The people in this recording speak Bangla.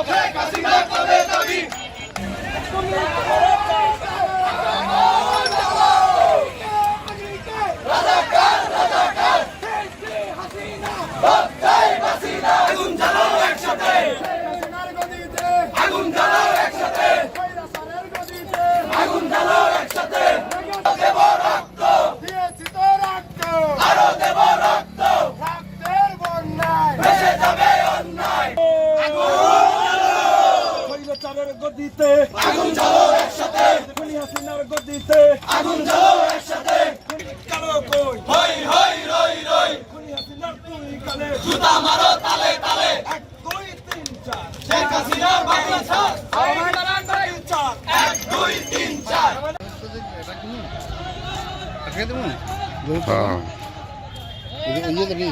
শেখ হাসিনা কবে যাবি রাজাকার রাজাকার বদলাই হাসিনা আগুন জ্বালাও একসাথে আগুন জ্বালাও একসাথে আগুন জ্বালাও একসাথে দেব রক্ত দিয়েছি তো রক্ত আরো দেব রক্ত রক্তের বন্যায় ভেসে যাবে অন্যায় স্বৈরাচারের গদিতে আগুন জ্বালাও একসাথে খুনি হাসিনার গদিতে আগুন জ্বালাও একসাথে কালো কই হই হই রই রই খুনি হাসিনার তুই কালে জুতা মারো তালে তালে 1 2 3 4 শেখ হাসিনা বাংলা ছাড় 1 2 3 4 1 2 3 4 আটকে দেবো হ্যাঁ ইয়ে দেবি